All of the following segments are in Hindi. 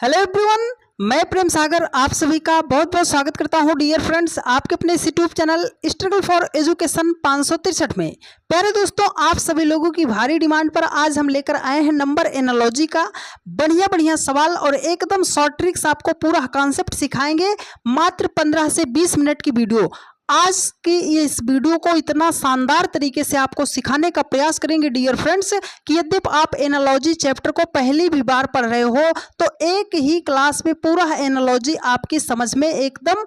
हेलो एवरीवन, मैं प्रेम सागर आप सभी का बहुत बहुत स्वागत करता हूं डियर फ्रेंड्स आपके अपने इस YouTube channel struggle for education 563 में। प्यारे दोस्तों, आप सभी लोगों की भारी डिमांड पर आज हम लेकर आए हैं नंबर एनालॉजी का बढ़िया बढ़िया सवाल और एकदम शॉर्ट ट्रिक्स। आपको पूरा कॉन्सेप्ट सिखाएंगे मात्र 15 से 20 मिनट की वीडियो। आज की इस वीडियो को इतना शानदार तरीके से आपको सिखाने का प्रयास करेंगे डियर फ्रेंड्स कि यदि आप एनालॉजी चैप्टर को पहली भी बार पढ़ रहे हो तो एक ही क्लास में पूरा एनालॉजी आपकी समझ में एकदम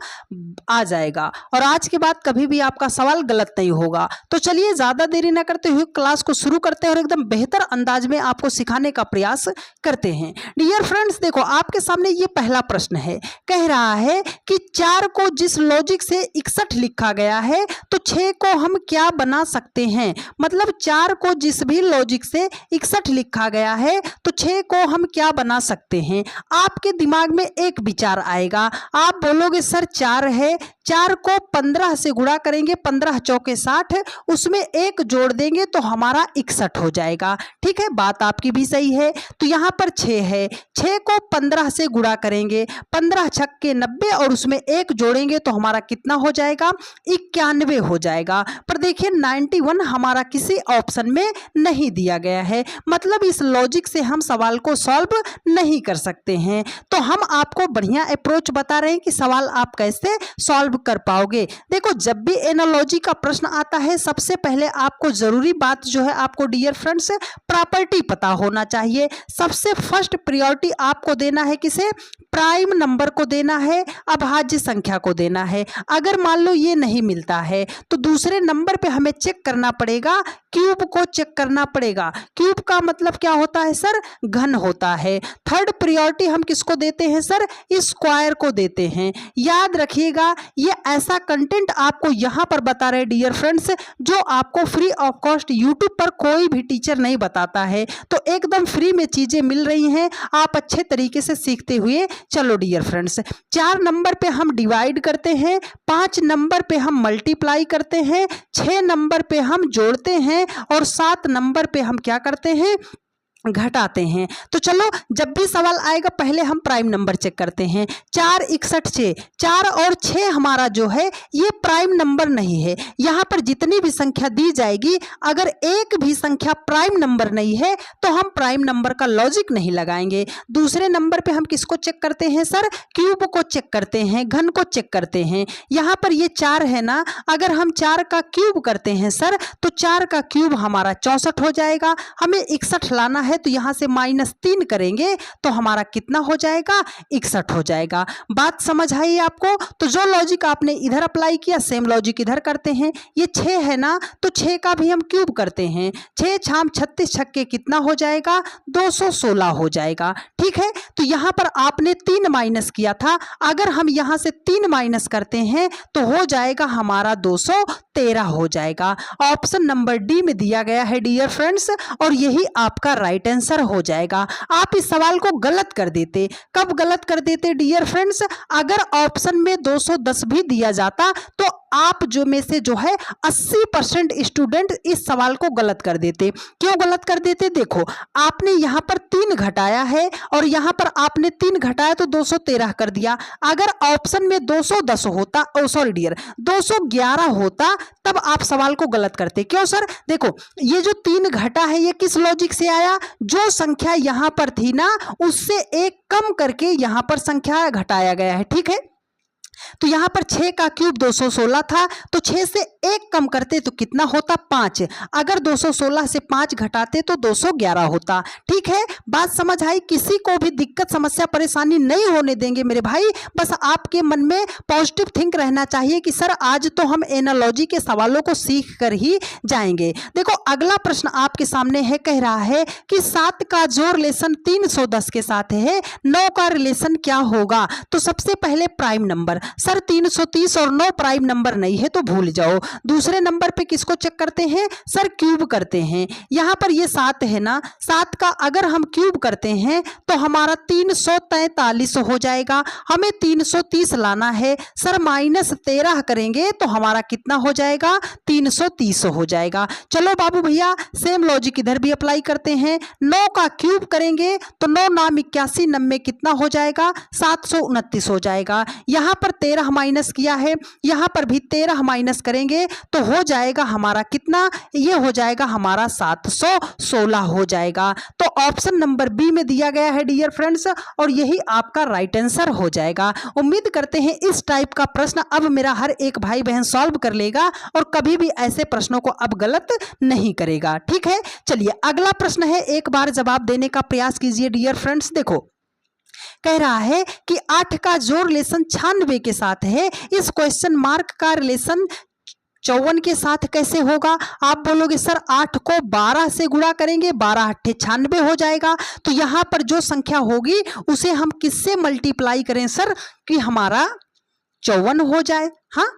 आ जाएगा और आज के बाद कभी भी आपका सवाल गलत नहीं होगा। तो चलिए ज़्यादा देरी न करते हुए क्लास को शुरू करते हैं और एकदम बेहतर अंदाज में आपको सिखाने का प्रयास करते हैं। डियर फ्रेंड्स देखो, आपके सामने ये पहला प्रश्न है, कह रहा है कि 4 को जिस लॉजिक से 61 लिखा गया है तो 6 को हम क्या बना सकते हैं। मतलब 4 को जिस भी लॉजिक से 61 लिखा गया है तो 6 को हम क्या बना सकते हैं। आपके दिमाग में एक विचार आएगा, आप बोलोगे सर 4 है, 4 को 15 से गुणा करेंगे, 15 चौके 60, उसमें 1 जोड़ देंगे तो हमारा 61 हो जाएगा। ठीक है, बात आपकी भी सही है। तो यहाँ पर 6 है, 6 को 15 से गुणा करेंगे, 15 छक्के 90 और उसमें 1 जोड़ेंगे तो हमारा कितना हो जाएगा, 91 हो जाएगा। पर देखिए 91 हमारा किसी ऑप्शन में नहीं दिया गया है, मतलब इस लॉजिक से हम सवाल को सॉल्व नहीं कर सकते हैं। तो हम आपको बढ़िया अप्रोच बता रहे हैं कि सवाल आप कैसे सॉल्व कर पाओगे। देखो, जब भी एनालॉजी का प्रश्न आता है सबसे पहले आपको जरूरी बात जो है, आपको डियर फ्रेंड्स प्रॉपर्टी पता होना चाहिए। सबसे फर्स्ट प्रायोरिटी आपको देना है किसे, प्राइम नंबर को देना है, अभाज्य संख्या को देना है। अगर मान लो ये नहीं मिलता है तो दूसरे नंबर पे हमें चेक करना पड़ेगा, क्यूब को चेक करना पड़ेगा। क्यूब का मतलब क्या होता है सर, घन होता है। थर्ड प्रायोरिटी हम किसको देते हैं सर, स्क्वायर को देते हैं। याद रखिएगा, ये ऐसा कंटेंट आपको यहाँ पर बता रहे डियर फ्रेंड्स जो आपको फ्री ऑफ कॉस्ट यूट्यूब पर कोई भी टीचर नहीं बताता है। तो एकदम फ्री में चीजें मिल रही हैं, आप अच्छे तरीके से सीखते हुए चलो डियर फ्रेंड्स। 4 नंबर पे हम डिवाइड करते हैं, 5 नंबर पे हम मल्टीप्लाई करते हैं, 6 नंबर पे हम जोड़ते हैं और 7 नंबर पे हम क्या करते हैं, घटाते हैं। तो चलो, जब भी सवाल आएगा पहले हम प्राइम नंबर चेक करते हैं। 4 61 6, 4 और 6 हमारा जो है ये प्राइम नंबर नहीं है। यहाँ पर जितनी भी संख्या दी जाएगी अगर एक भी संख्या प्राइम नंबर नहीं है तो हम प्राइम नंबर का लॉजिक नहीं लगाएंगे। दूसरे नंबर पे हम किसको चेक करते हैं सर, क्यूब को चेक करते हैं, घन को चेक करते हैं। यहाँ पर ये 4 है ना, अगर हम 4 का क्यूब करते हैं सर तो 4 का क्यूब हमारा 64 हो जाएगा। हमें 61 लाना है तो यहां से -3 करेंगे तो हमारा कितना हो जाएगा, 61 हो जाएगा। बात समझ आई आपको। तो जो लॉजिक आपने इधर अप्लाई किया सेम लॉजिक इधर करते हैं। ये 6 है ना, तो 6 का भी हम क्यूब करते हैं, 6 छाम 36 छक्के कितना हो जाएगा, 216 हो जाएगा। ठीक है, तो यहां पर आपने 3 माइनस किया था, अगर हम यहां से 3 माइनस करते हैं तो हो जाएगा हमारा 213 हो जाएगा। ऑप्शन नंबर डी में दिया गया है डियर फ्रेंड्स और यही आपका राइट आंसर हो जाएगा। आप इस सवाल को गलत कर देते, कब गलत कर देते डियर फ्रेंड्स, अगर ऑप्शन में 210 भी दिया जाता तो आप जो में से जो है 80% स्टूडेंट इस सवाल को गलत कर देते। क्यों गलत कर देते, देखो आपने यहां पर 3 घटाया है और यहां पर आपने 3 घटाया तो 213 कर दिया। अगर ऑप्शन में 210 होता, सॉरी डियर 211 होता तब आप सवाल को गलत करते। क्यों सर, देखो ये जो 3 घटा है ये किस लॉजिक से आया, जो संख्या यहां पर थी ना उससे 1 कम करके यहां पर संख्या घटाया गया है। ठीक है, तो यहां पर 6 का क्यूब 216 था तो 6 से 1 कम करते तो कितना होता, 5। अगर 216 से 5 घटाते तो 211 होता। ठीक है, बात समझ आई। किसी को भी दिक्कत समस्या परेशानी नहीं होने देंगे मेरे भाई, बस आपके मन में पॉजिटिव थिंक रहना चाहिए कि सर आज तो हम एनालॉजी के सवालों को सीख कर ही जाएंगे। देखो अगला प्रश्न आपके सामने है, कह रहा है कि 7 का जो रिलेशन 310 के साथ है 9 का रिलेशन क्या होगा। तो सबसे पहले प्राइम नंबर, सर 330 और 9 प्राइम नंबर नहीं है तो भूल जाओ। दूसरे नंबर पे किसको चेक करते हैं सर, क्यूब करते हैं। यहाँ पर ये 7 है ना, 7 का अगर हम क्यूब करते हैं तो हमारा 343 हो जाएगा। हमें 330 लाना है सर, -13 करेंगे तो हमारा कितना हो जाएगा, 330 हो जाएगा। चलो बाबू भैया सेम लॉजिक इधर भी अप्लाई करते हैं। 9 का क्यूब करेंगे तो 9 नाम 81, 90 कितना हो जाएगा, 729 हो जाएगा। यहाँ पर 13 माइनस किया है, यहाँ पर भी 13 माइनस करेंगे तो हो जाएगा हमारा कितना, ये हो जाएगा हमारा 716 हो जाएगा। तो ऑप्शन नंबर बी में दिया गया है डियर फ्रेंड्स, और यही आपका राइट आंसर हो जाएगा। उम्मीद करते हैं इस टाइप का प्रश्न अब मेरा हर एक भाई बहन सॉल्व कर लेगा और कभी भी ऐसे प्रश्नों को अब गलत नहीं करेगा। ठीक है, चलिए अगला प्रश्न है, एक बार जवाब देने का प्रयास कीजिए डियर फ्रेंड्स। देखो कह रहा है कि 8 का जो रिलेशन 96 के साथ है, इस क्वेश्चन मार्क का रिलेशन 54 के साथ कैसे होगा। आप बोलोगे सर 8 को 12 से गुणा करेंगे, 12 8 96 हो जाएगा। तो यहाँ पर जो संख्या होगी उसे हम किससे मल्टीप्लाई करें सर कि हमारा 54 हो जाए। हाँ,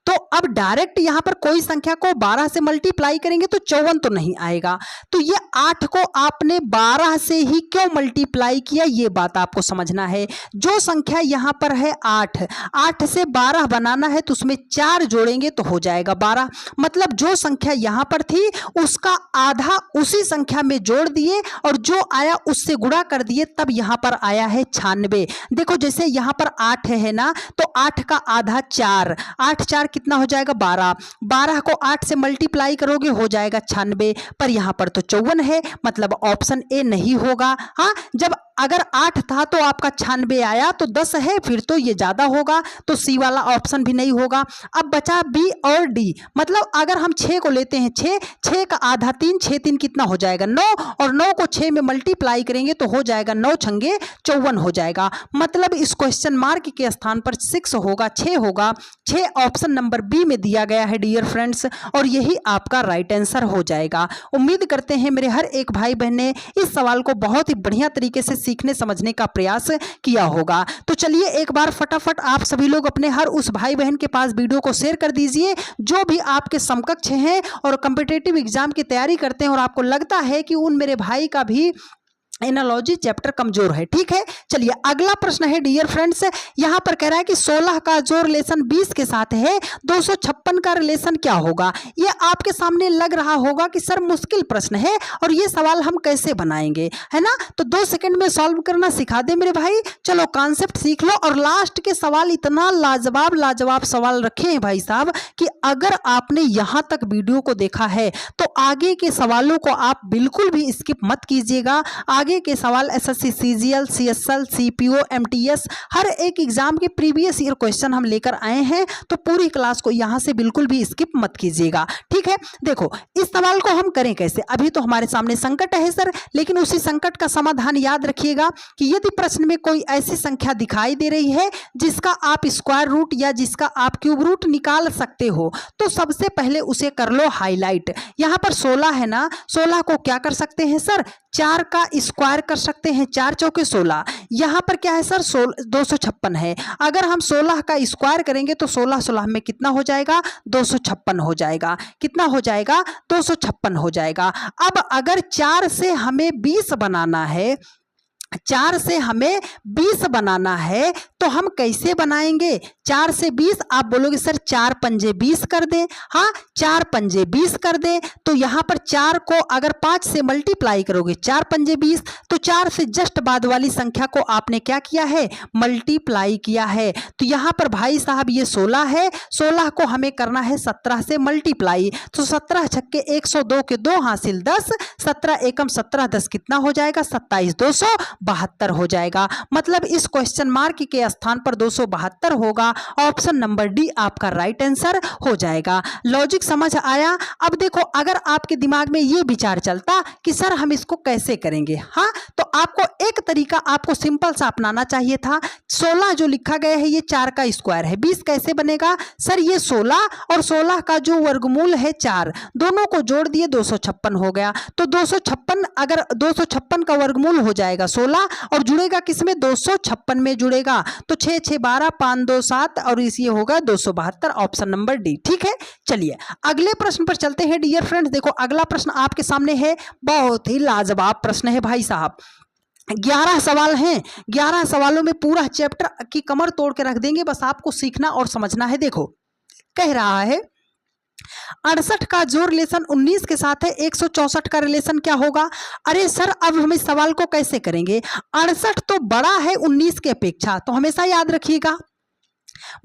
तो अब डायरेक्ट यहां पर कोई संख्या को 12 से मल्टीप्लाई करेंगे तो 54 तो नहीं आएगा। तो ये 8 को आपने 12 से ही क्यों मल्टीप्लाई किया, ये बात आपको समझना है। जो संख्या यहां पर है 8 से 12 बनाना है तो उसमें 4 जोड़ेंगे तो हो जाएगा 12। मतलब जो संख्या यहां पर थी उसका आधा उसी संख्या में जोड़ दिए और जो आया उससे गुणा कर दिए, तब यहां पर आया है 96। देखो जैसे यहां पर 8 है ना, तो 8 का आधा 4, 8 4 कितना हो जाएगा 12, 12 को 8 से मल्टीप्लाई करोगे हो जाएगा 96, पर यहां पर तो 54 है, मतलब ऑप्शन ए नहीं होगा। हाँ, जब अगर 8 था तो आपका 96 आया तो 10 है, फिर तो ये ज्यादा होगा, तो सी वाला ऑप्शन भी नहीं होगा। अब बचा बी और डी, मतलब अगर हम 6 को लेते हैं, 6 का आधा 3, 6 3 कितना हो जाएगा 9, और 9 को 6 में मल्टीप्लाई करेंगे तो हो जाएगा 9 छंगे 54 हो जाएगा। मतलब इस क्वेश्चन मार्क के स्थान पर 6 होगा, 6 होगा। 6 ऑप्शन नंबर बी में दिया गया है डियर फ्रेंड्स, और यही आपका राइट आंसर हो जाएगा। उम्मीद करते हैं मेरे हर एक भाई बहन ने इस सवाल को बहुत ही बढ़िया तरीके से सीखने समझने का प्रयास किया होगा। तो चलिए एक बार फटाफट आप सभी लोग अपने हर उस भाई बहन के पास वीडियो को शेयर कर दीजिए जो भी आपके समकक्ष हैं और कॉम्पिटिटिव एग्जाम की तैयारी करते हैं और आपको लगता है कि उन मेरे भाई का भी एनालॉजी चैप्टर कमजोर है। ठीक है, चलिए अगला प्रश्न है डियर फ्रेंड्स, यहां पर कह रहा है कि 16 का जो रिलेशन 20 के साथ है, 256 का रिलेशन क्या होगा। ये आपके सामने लग रहा होगा कि सर मुश्किल प्रश्न है और ये सवाल हम कैसे बनाएंगे, है ना। तो 2 सेकंड में सॉल्व करना सिखा दे मेरे भाई। चलो कॉन्सेप्ट सीख लो, और लास्ट के सवाल इतना लाजवाब सवाल रखे हैं भाई साहब कि अगर आपने यहां तक वीडियो को देखा है तो आगे के सवालों को आप बिल्कुल भी स्किप मत कीजिएगा। आगे के सवाल SSC CGL, CSL, CPO, MTS हर एक एग्जाम के प्रीवियस ईयर क्वेश्चन हम लेकर आए हैं, तो पूरी क्लास को यहां से बिल्कुल भी स्किप मत कीजिएगा। ठीक है, देखो इस सवाल को हम करें कैसे। अभी तो हमारे सामने संकट है सर, लेकिन उसी संकट का समाधान याद रखिएगा कि यदि प्रश्न में कोई ऐसी संख्या दिखाई दे रही है जिसका आप स्क्वायर रूट या जिसका आप क्यूब रूट निकाल सकते हो, तो सबसे पहले उसे कर लो हाईलाइट। यहां पर 16 है ना, 16 को क्या कर सकते हैं सर, 4 का स्क्वायर कर सकते हैं, 4 चौके 16। यहां पर क्या है सर 256 है, अगर हम 16 का स्क्वायर करेंगे तो 16 में कितना हो जाएगा 256 हो जाएगा। कितना हो जाएगा 256 हो जाएगा। अब अगर 4 से हमें 20 बनाना है, 4 से हमें 20 बनाना है तो हम कैसे बनाएंगे। 4 से 20 आप बोलोगे सर 4 पंजे 20 कर दें। हाँ, 4 पंजे 20 कर दें, तो यहाँ पर 4 को अगर 5 से मल्टीप्लाई करोगे 4 पंजे 20, तो 4 से जस्ट बाद वाली संख्या को आपने क्या किया है, मल्टीप्लाई किया है। तो यहाँ पर भाई साहब ये 16 है, 16 को हमें करना है 17 से मल्टीप्लाई, तो 17 छक्के 102 के 2 हासिल 10, 17 एकम 17 10 कितना हो जाएगा 27, 272 हो जाएगा। मतलब इस क्वेश्चन मार्क के स्थान पर 272 होगा। ऑप्शन नंबर डी आपका राइट आंसर हो जाएगा। लॉजिक समझ आया। अब देखो अगर आपके दिमाग में ये विचार चलता कि सर हम इसको कैसे करेंगे, हाँ, तो आपको एक तरीका आपको सिंपल सा अपनाना चाहिए था। 16 जो लिखा गया है ये 4 का स्क्वायर है, 20 कैसे बनेगा सर, ये 16 और 16 का जो वर्गमूल है 4, दोनों को जोड़ दिए 256 हो गया। तो 256 अगर 256 का वर्गमूल हो जाएगा 16 और जुड़ेगा किसमें, 256 में जुड़ेगा। तो 6 6 12 5 2 7 और इस ये होगा 272, ऑप्शन नंबर डी। ठीक है, चलिए अगले प्रश्न पर चलते हैं डियर फ्रेंड्स। देखो अगला प्रश्न आपके सामने है, बहुत ही लाजवाब प्रश्न है भाई साहब। 11 सवाल हैं, 11 सवालों में पूरा चैप्टर की कमर तोड़ के रख देंगे, बस आपको सीखना और समझना है। देखो कह रहा है 68 का जो रिलेशन 19 के साथ है, 164 का रिलेशन क्या होगा। अरे सर अब हम इस सवाल को कैसे करेंगे, 68 तो बड़ा है 19 की अपेक्षा, तो हमेशा याद रखिएगा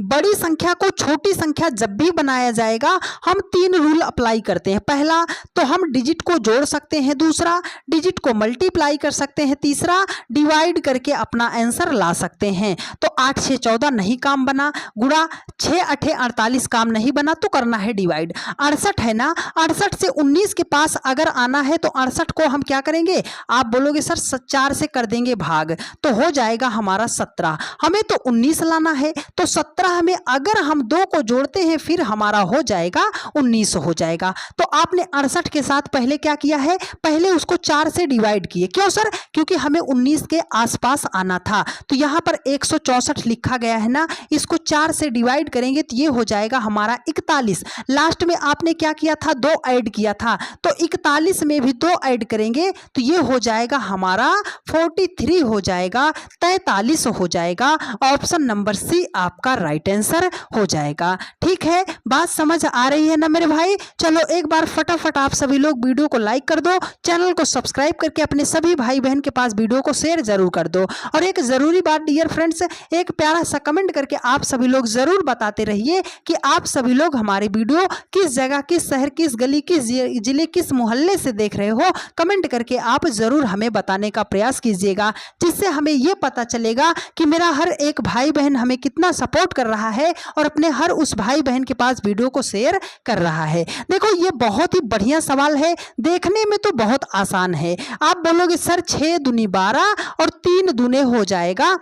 बड़ी संख्या को छोटी संख्या जब भी बनाया जाएगा हम 3 रूल अप्लाई करते हैं। पहला तो हम डिजिट को जोड़ सकते हैं, दूसरा डिजिट को मल्टीप्लाई कर सकते हैं, तीसरा डिवाइड करके अपना आंसर ला सकते हैं। तो 8 6 14 नहीं काम बना, गुणा 6 8 48 काम नहीं बना, तो करना है डिवाइड। 68 है ना, 68 से 19 के पास अगर आना है तो 68 को हम क्या करेंगे, आप बोलोगे सर 4 से कर देंगे भाग, तो हो जाएगा हमारा 17। हमें तो 19 लाना है, तो 17 में अगर हम 2 को जोड़ते हैं फिर हमारा हो जाएगा 19 हो जाएगा। तो आपने 68 के साथ पहले क्या किया है, पहले उसको 4 से डिवाइड किए। क्यों सर, क्योंकि हमें 19 के आसपास आना था। तो यहाँ पर 164 लिखा गया है ना, इसको 4 से डिवाइड करेंगे तो ये हो जाएगा हमारा 41। लास्ट में आपने क्या किया था, 2 ऐड किया था, तो 41 में भी 2 ऐड करेंगे तो ये हो जाएगा हमारा 43 हो जाएगा, 43 हो जाएगा। ऑप्शन नंबर सी आपका राइट आंसर हो जाएगा। ठीक है, बात समझ आ रही है ना मेरे भाई। चलो एक बार फटाफट आप सभी लोग वीडियो को लाइक कर दो, चैनल को सब्सक्राइब करके अपने सभी भाई बहन के पास वीडियो को शेयर जरूर कर दो। और एक जरूरी बात डियर फ्रेंड्स, एक प्यारा सा कमेंट करके आप सभी लोग जरूर बताते रहिए कि आप सभी लोग हमारी वीडियो किस जगह, किस शहर, किस गली, किस जिले, किस मोहल्ले से देख रहे हो। कमेंट करके आप जरूर हमें बताने का प्रयास कीजिएगा, जिससे हमें यह पता चलेगा कि मेरा हर एक भाई बहन हमें कितना सपोर्ट कर रहा है और अपने हर उस भाई बहन के पास वीडियो को शेयर कर रहा है। देखो ये बहुत ही बढ़िया सवाल है, देखने में तो बहुत आसान है। आप बोलोगे सर 6 दूनी 12 और 3 दूने हो जाएगा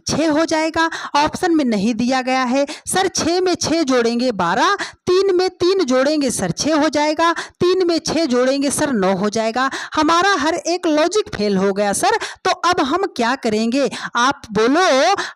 6 हो जाएगा, ऑप्शन में नहीं दिया गया है। सर 6 में 6 जोड़ेंगे 12, 3 में 3 जोड़ेंगे सर 6 हो जाएगा, 3 में 6 जोड़ेंगे सर 9 हो जाएगा। हमारा हर एक लॉजिक फेल हो गया सर। तो अब हम क्या करेंगे, आप बोलो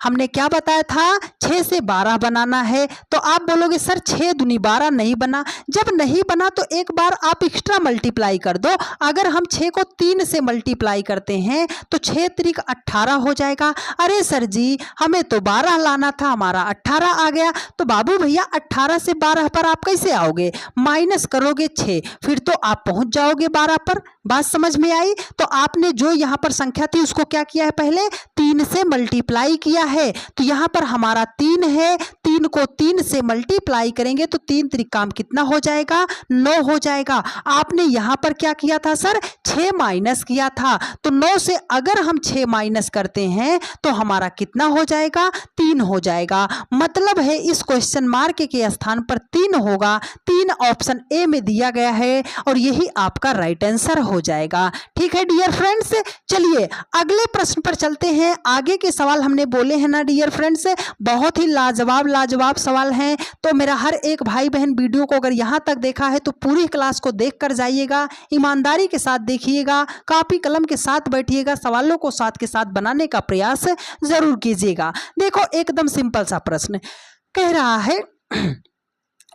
हमने क्या बताया था, 6 से 12 बनाना है। तो आप बोलोगे सर 6 दूनी 12 नहीं बना। जब नहीं बना तो एक बार आप एक्स्ट्रा मल्टीप्लाई कर दो। अगर हम 6 को 3 से मल्टीप्लाई करते हैं तो 6 त्रिक 18 हो जाएगा। अरे सर जी हमें तो 12 लाना था, हमारा 18 आ गया। तो बाबू भैया 18 से 12 पर आप कैसे आओगे, माइनस करोगे 6, फिर तो आप पहुंच जाओगे 12 पर। बात समझ में आई। तो आपने जो यहाँ पर संख्या थी उसको क्या किया है, पहले 3 से मल्टीप्लाई किया है। तो यहाँ पर हमारा 3 है, 3 को 3 से मल्टीप्लाई करेंगे तो 3 त्रिकाम कितना हो जाएगा, 9 हो जाएगा। आपने यहाँ पर क्या किया था सर, 6 माइनस किया था। तो 9 से अगर हम 6 माइनस करते हैं तो हमारा कितना हो जाएगा, 3 हो जाएगा। मतलब है इस क्वेश्चन मार्क के स्थान पर 3 होगा। 3 ऑप्शन ए में दिया गया है और यही आपका राइट आंसर हो जाएगा। ठीक है डियर फ्रेंड्स, चलिए अगले प्रश्न पर चलते हैं। आगे के सवाल हमने बोले हैं ना डियर फ्रेंड्स, बहुत ही लाजवाब सवाल हैं। तो मेरा हर एक भाई बहन वीडियो को अगर यहाँ तक देखा है तो पूरी क्लास को देख कर जाइएगा, ईमानदारी के साथ देखिएगा, कापी कलम के साथ बैठिएगा, सवालों को साथ के साथ बनाने का प्रयास जरूर कीजिएगा। देखो एकदम सिंपल सा प्रश्न कह रहा है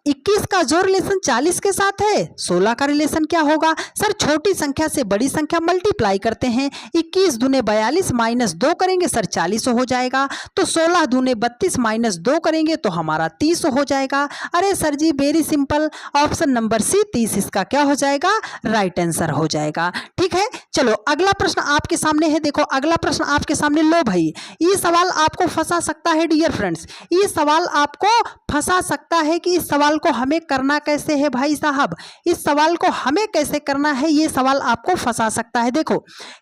21 का जो रिलेशन 40 के साथ है, 16 का रिलेशन क्या होगा। सर छोटी संख्या से बड़ी संख्या मल्टीप्लाई करते हैं, 21 दूने 42 माइनस 2 करेंगे सर 40 हो जाएगा। तो 16 दूने 32 माइनस 2 करेंगे तो हमारा 30 हो जाएगा। अरे सर जी very simple, option number C 30 इसका क्या हो जाएगा, राइट आंसर हो जाएगा। ठीक है, चलो अगला प्रश्न आपके सामने है। देखो अगला प्रश्न आपके सामने, लो भाई ये सवाल आपको फंसा सकता है डियर फ्रेंड्स, ये सवाल आपको फंसा सकता है कि इस सवाल को हमें करना कैसे है भाई साहब, इस सवाल को हमें कैसे करना है, ये सवाल आपको फंसा सकता है। देखो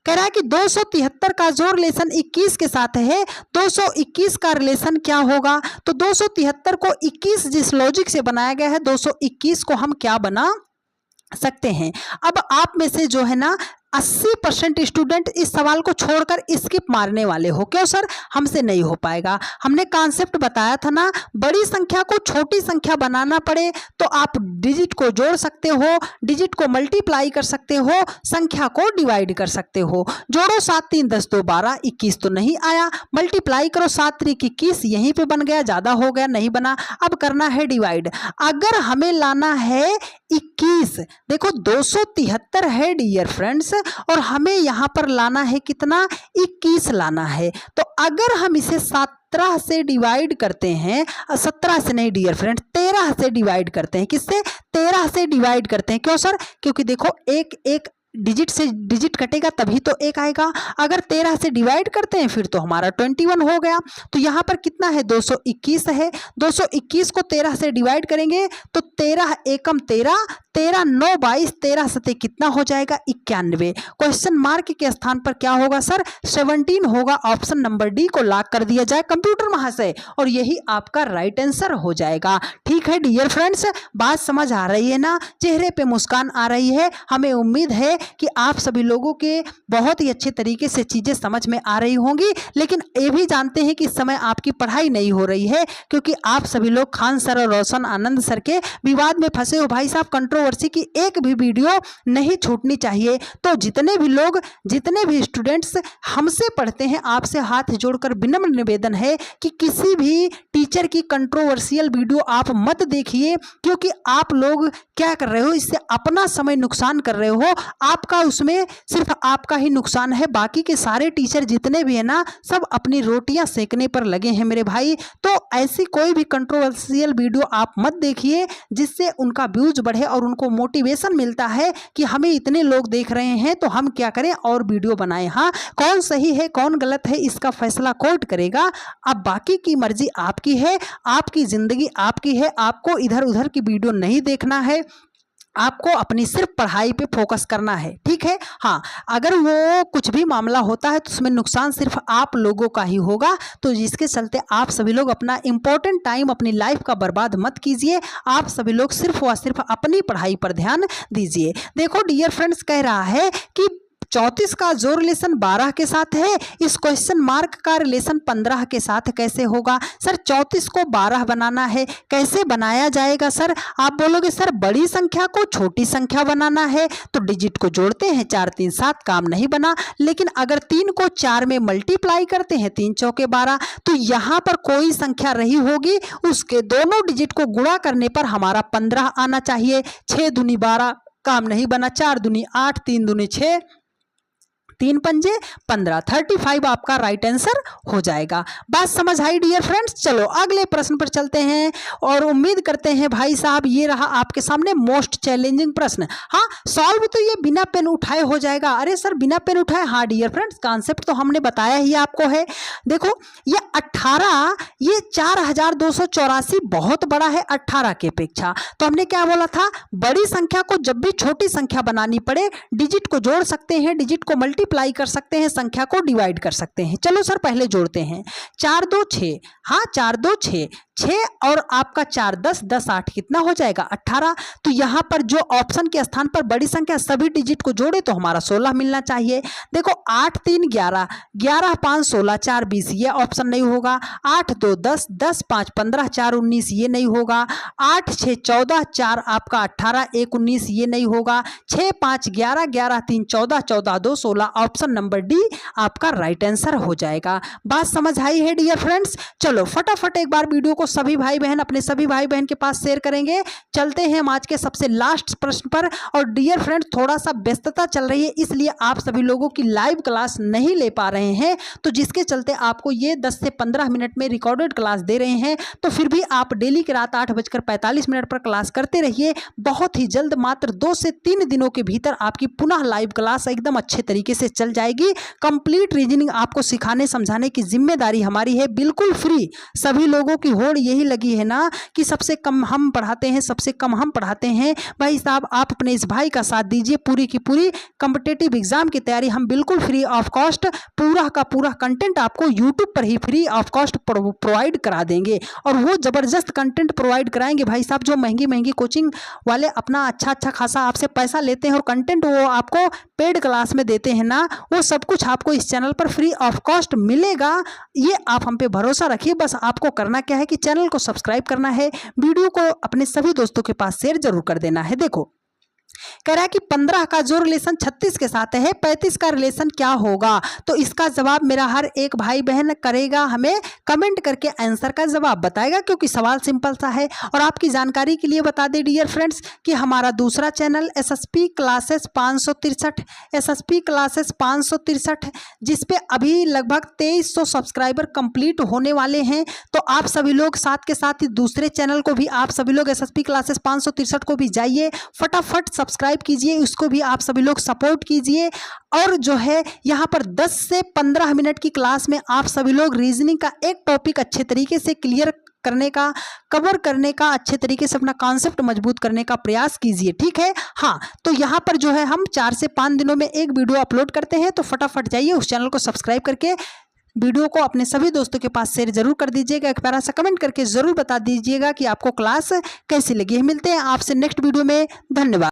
कह रहा है कि 273 का जो रिलेशन 21 के साथ है, 221 का रिलेशन क्या होगा। तो 273 को 21 जिस लॉजिक से बनाया गया है, 221 को हम क्या बना सकते हैं। अब आप में से जो है ना 80% स्टूडेंट इस सवाल को छोड़कर स्किप मारने वाले हो। क्यों सर? हमसे नहीं हो पाएगा। हमने कॉन्सेप्ट बताया था ना, बड़ी संख्या को छोटी संख्या बनाना पड़े तो आप डिजिट को जोड़ सकते हो, डिजिट को मल्टीप्लाई कर सकते हो, संख्या को डिवाइड कर सकते हो। जोड़ो 7 3 10 2 12, 21 तो नहीं आया। मल्टीप्लाई करो 7 3 21, यहीं पे बन गया, ज्यादा हो गया, नहीं बना। अब करना है डिवाइड। अगर हमें लाना है 21, देखो 273 है डियर फ्रेंड्स, और हमें यहाँ पर लाना है कितना? 21 लाना है। तो अगर हम इसे 17 से डिवाइड करते हैं, 17 से नहीं डियर फ्रेंड, 13 से डिवाइड करते हैं। किससे? 13 से डिवाइड करते हैं। क्यों सर? क्योंकि देखो एक एक डिजिट से डिजिट कटेगा तभी तो एक आएगा। अगर 13 से डिवाइड करते हैं फिर तो हमारा 21 हो गया। तो यहाँ पर कितना है? 221 है। 221 को 13 से डिवाइड करेंगे तो 13 एकम 13, 13 9 22, 13 सते कितना हो जाएगा? 91। क्वेश्चन मार्क के स्थान पर क्या होगा सर? 17 होगा। ऑप्शन नंबर डी को लॉक कर दिया जाए कंप्यूटर महाशय, और यही आपका राइट आंसर हो जाएगा। ठीक है डियर फ्रेंड्स, बात समझ आ रही है ना? चेहरे पे मुस्कान आ रही है। हमें उम्मीद है कि आप सभी लोगों के बहुत ही अच्छे तरीके से चीजें समझ में आ रही होंगी। लेकिन ये भी जानते हैं कि इस समय आपकी पढ़ाई नहीं हो रही है, क्योंकि आप सभी लोग खान सर और रोशन आनंद सर के विवाद में फंसे हो। भाई साहब, कंट्रोवर्सी की एक भी वीडियो नहीं छूटनी चाहिए। तो जितने भी लोग, जितने भी स्टूडेंट्स हमसे पढ़ते हैं, आपसे हाथ जोड़कर विनम्र निवेदन है कि किसी भी टीचर की कंट्रोवर्शियल वीडियो आप मत देखिए, क्योंकि आप लोग क्या कर रहे हो? इससे अपना समय नुकसान कर रहे हो। आपका उसमें सिर्फ आपका ही नुकसान है। बाकी के सारे टीचर जितने भी है ना, सब अपनी रोटियां सेकने पर लगे हैं मेरे भाई। तो ऐसी कोई भी कंट्रोवर्शियल वीडियो आप मत देखिए जिससे उनका व्यूज बढ़े और उनको मोटिवेशन मिलता है कि हमें इतने लोग देख रहे हैं तो हम क्या करें और वीडियो बनाएं। हाँ, कौन सही है कौन गलत है इसका फैसला कोर्ट करेगा। अब बाकी की मर्जी आपकी है, आपकी जिंदगी आपकी है। आपको इधर उधर की वीडियो नहीं देखना है, आपको अपनी सिर्फ पढ़ाई पे फोकस करना है। ठीक है? हाँ, अगर वो कुछ भी मामला होता है तो उसमें नुकसान सिर्फ आप लोगों का ही होगा। तो जिसके चलते आप सभी लोग अपना इंपॉर्टेंट टाइम अपनी लाइफ का बर्बाद मत कीजिए। आप सभी लोग सिर्फ व सिर्फ अपनी पढ़ाई पर ध्यान दीजिए। देखो डियर फ्रेंड्स, कह रहा है कि 34 का जो रिलेशन 12 के साथ है, इस क्वेश्चन मार्क का रिलेशन 15 के साथ कैसे होगा? सर 34 को 12 बनाना है, कैसे बनाया जाएगा सर? आप बोलोगे सर बड़ी संख्या को छोटी संख्या बनाना है तो डिजिट को जोड़ते हैं, 4 3 7, काम नहीं बना। लेकिन अगर 3 को 4 में मल्टीप्लाई करते हैं, 3 चौके 12, तो यहाँ पर कोई संख्या रही होगी, उसके दोनों डिजिट को गुणा करने पर हमारा 15 आना चाहिए। 6 दूनी 12, काम नहीं बना। 4 दूनी 8, 3 दूनी 6, 3 पंजे 15, 35 आपका राइट आंसर हो जाएगा। बात समझ आई डियर फ्रेंड्स? चलो अगले प्रश्न पर चलते हैं, और उम्मीद करते हैं भाई साहब ये रहा आपके सामने मोस्ट चैलेंजिंग प्रश्न। हाँ, सॉल्व तो ये बिना पेन उठाए हो जाएगा। अरे सर बिना पेन उठाए? हाँ डियर फ्रेंड्स, कॉन्सेप्ट तो हमने बताया ही आपको है। देखो ये 18, ये 4284 बहुत बड़ा है 18 के अपेक्षा। तो हमने क्या बोला था? बड़ी संख्या को जब भी छोटी संख्या बनानी पड़े, डिजिट को जोड़ सकते हैं, डिजिट को मल्टीप्लाई कर सकते हैं, संख्या को डिवाइड कर सकते हैं। चलो सर पहले जोड़ते हैं। 4 2 6, हाँ 4 2 6, 6 और आपका 4 10, 10 8 कितना हो जाएगा? 18। तो यहाँ पर जो ऑप्शन के स्थान पर बड़ी संख्या सभी डिजिट को जोड़े तो हमारा 16 मिलना चाहिए। देखो 8 3 11, 11 5 16, 4 20, ये ऑप्शन नहीं होगा। 8 2 10, 10 5 15, 4 19, ये नहीं होगा। 8 6 14, 4 आपका 18, 1 19, ये नहीं होगा। 6 5 11, 11 3 14, 14 2 16, ऑप्शन नंबर डी आपका राइट आंसर हो जाएगा। बात समझ आई है डियर फ्रेंड्स? चलो फटाफट एक बार वीडियो को सभी भाई बहन अपने सभी भाई बहन के पास शेयर करेंगे। चलते हैं हम आज के सबसे लास्ट प्रश्न पर। और डियर फ्रेंड्स, थोड़ा सा व्यस्तता चल रही है, इसलिए आप सभी लोगों की लाइव क्लास नहीं ले पा रहे हैं, तो जिसके चलते आपको ये 10 से 15 मिनट में रिकॉर्डेड क्लास दे रहे हैं। तो फिर भी आप डेली की रात 8:45 पर क्लास करते रहिए। बहुत ही जल्द, मात्र 2 से 3 दिनों के भीतर आपकी पुनः लाइव क्लास एकदम अच्छे तरीके से चल जाएगी। कंप्लीट रीजनिंग आपको सिखाने समझाने की जिम्मेदारी हमारी है, बिल्कुल फ्री। सभी लोगों की हो दौड़ यही लगी है ना कि सबसे कम हम पढ़ाते हैं, सबसे कम हम पढ़ाते हैं। भाई साहब आप अपने इस भाई का साथ दीजिए, पूरी की पूरी कॉम्पिटिटिव एग्जाम की तैयारी हम बिल्कुल फ्री ऑफ कॉस्ट, पूरा का पूरा कंटेंट आपको यूट्यूब पर ही फ्री ऑफ कॉस्ट प्रोवाइड करा देंगे। और वो ज़बरदस्त कंटेंट प्रोवाइड कराएंगे भाई साहब, जो महंगी महंगी कोचिंग वाले अपना अच्छा खासा आपसे पैसा लेते हैं और कंटेंट वो आपको पेड क्लास में देते हैं ना, वो सब कुछ आपको इस चैनल पर फ्री ऑफ कॉस्ट मिलेगा। ये आप हम पे भरोसा रखिए। बस आपको करना क्या है कि चैनल को सब्सक्राइब करना है, वीडियो को अपने सभी दोस्तों के पास शेयर जरूर कर देना है। देखो कह रहा है कि 15 का जो रिलेशन 36 के साथ है, 35 का रिलेशन क्या होगा? तो इसका जवाब मेरा हर एक भाई बहन करेगा, हमें कमेंट करके आंसर का जवाब बताएगा, क्योंकि सवाल सिंपल सा है। और आपकी जानकारी के लिए बता दें डियर फ्रेंड्स कि हमारा दूसरा channel SSP classes 563, SSP classes 563, जिसपे अभी लगभग 2300 सब्सक्राइबर कंप्लीट होने वाले हैं। तो आप सभी लोग साथ के साथ ही दूसरे चैनल को भी आप सभी लोग एसएसपी क्लासेस 563 को भी जाइए, फटाफट सब्सक्राइब कीजिए, उसको भी आप सभी लोग सपोर्ट कीजिए। और जो है यहाँ पर 10 से 15 मिनट की क्लास में आप सभी लोग रीजनिंग का एक टॉपिक अच्छे तरीके से क्लियर करने का, कवर करने का, अच्छे तरीके से अपना कॉन्सेप्ट मजबूत करने का प्रयास कीजिए, ठीक है। हाँ, तो यहाँ पर जो है हम 4 से 5 दिनों में एक वीडियो अपलोड करते हैं, तो फटाफट जाइए उस चैनल को सब्सक्राइब करके वीडियो को अपने सभी दोस्तों के पास शेयर जरूर कर दीजिएगा। एक प्यारा सा कमेंट करके जरूर बता दीजिएगा कि आपको क्लास कैसी लगी है। मिलते हैं आपसे नेक्स्ट वीडियो में। धन्यवाद।